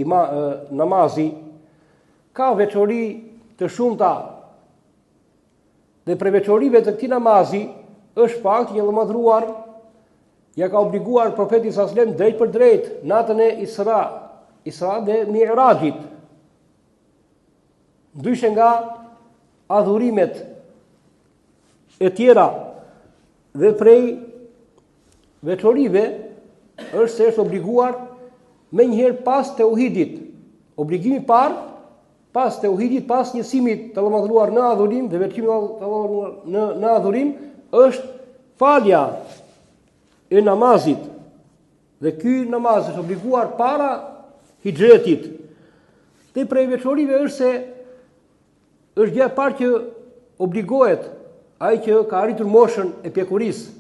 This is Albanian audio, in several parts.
namazi ka veçori të shumta. Dhe për veçorive të këtij namazi është fakti që Allahu madhruar ja ka obliguar profetit sallallahu alajhi wasallam drejt për drejt natën e Isra dhe Mi'rajit. Ndryshe nga adhurimet e tjera dhe prej veçorive është se është obliguar me njëherë pas tauhidit. Obligimi parë pas tauhidit, pas njësimit të Allahut madhruar në adhurim dhe veçimit të Allahut në adhurim është falja e namazit. Dhe ky namaz është obliguar para hijretit. Dhe prej veçorive është se është gjë e parë që obligohet ai që ka arritur moshën e pjekurisë.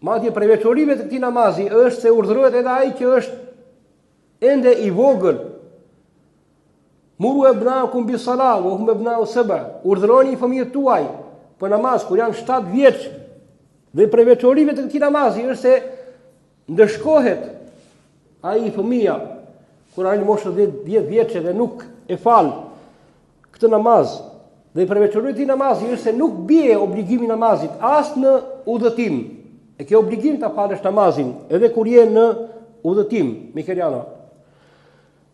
Madje prej veçorive të këtij namazi është se urdhërohet edhe ai që është ende i vogël. Muru ebnaakum bis salat wa hum ebna'u sab'a. Urdhëroni fëmijët tuaj për namaz kur janë 7 vjeç. Dhe prej veçorive të këtij namazi është se ndëshkohet ai fëmia kur ai moshë 10 vjeç dhe nuk e fal këtë namaz. Dhe prej veçorive të këtij namazi është se nuk bie obligimi i namazit as në udhëtim. E ke obligim ta falësh namazin edhe kur je në udhëtim, mikeriana.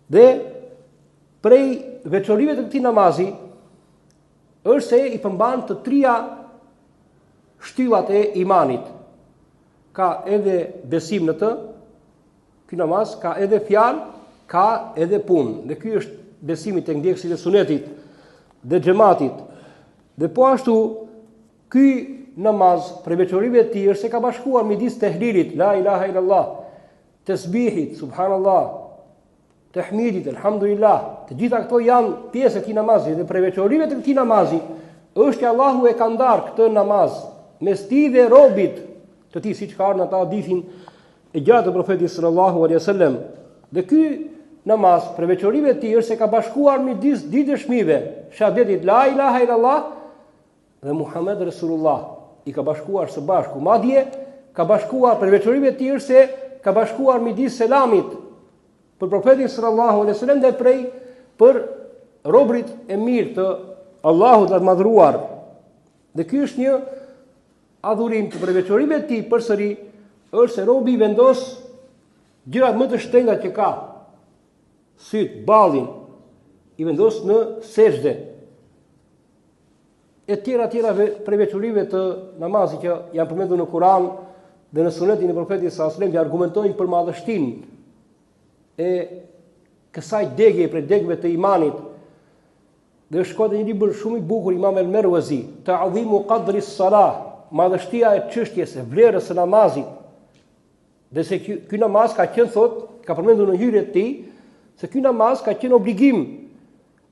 Dhe prej veçorive të këtij namazi është se i përmban të trija shtyllat e imanit. Ka edhe besim në të, ky namaz ka edhe fjalë, ka edhe punë. Dhe ky është besimi tek ndjekësit e sunetit dhe xhamatit. Dhe po ashtu ky namaz për veçorive të tij është se ka bashkuar midis tehlilit, la ilaha illallah, tasbihit, subhanallah, tahmidit, alhamdulillah. Të gjitha këto janë pjesë e këtij namazi dhe për veçorive të këtij namazi është që Allahu e ka ndarë këtë namaz mes tij dhe robit të tij, siç ka ardhur në hadithin e gjatë të profetit sallallahu alaihi wasallam. Dhe ky namaz për veçorive të tij është se ka bashkuar midis dy dëshmive, shahadetit la ilaha illallah dhe Muhammed Rasulullah. I ka bashkuar së bashku. Madje ka bashkuar për veçorive të tij se ka bashkuar midis selamit për profetin sallallahu alaihi wasallam dhe për robrit e mirë të Allahut të madhruar. Dhe ky është një adhurim të për veçorive të tij përsëri është se robi vendos gjërat më të shtrenjta që ka. Syt, ballin i vendos në sejdë. E tjera për veçorive të namazit që janë përmendur në Kur'an dhe në sunetin e profetit sallallahu alajhi wasallam që argumentojnë për madhështinë e kësaj degje për degëve të imanit. Dhe shkruat një libër shumë i bukur Imam el-Merwazi, Ta'dhimu qadri s-salah, madhështia e çështjes së vlerës së namazit. Dhe se ky namaz ka qenë ka përmendur në hyrjet e tij, se ky namaz ka qenë obligim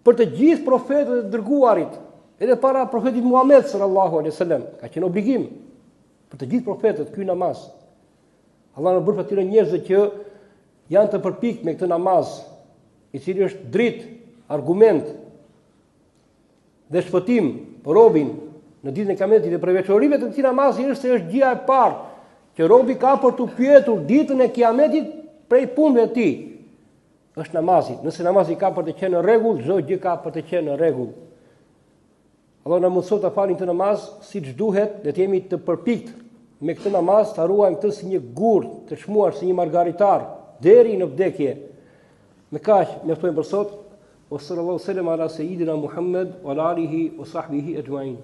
për të gjithë profetët e dërguarit, edhe para profetit Muhammed sallallahu alaihi wasallam, ka qenë obligim për të gjithë profetët ky namaz. Allah na bën për atyre njerëzve që janë të përpikë me këtë namaz, i cili është dritë, argument dhe shpëtim për robin në ditën e Kiametit. Dhe për veçorive të këtij namazi është se është gjëja e parë që robi ka për të pyetur ditën e Kiametit prej punëve të tij. Është namazi. Nëse namazi ka për të qenë në rregull, çdo gjë ka për të qenë në rregull. Allah na mëson të falim këtë namaz siç duhet, dhe të jemi të përpikt me këtë namaz, ta ruajmë këtë si një gur të çmuar si një margaritar deri në vdekje. Me kaq mjaftojmë për sot. Wa sallallahu alaihi wa sallam ala sayyidina Muhammad wa ala alihi wa sahbihi ajma'in.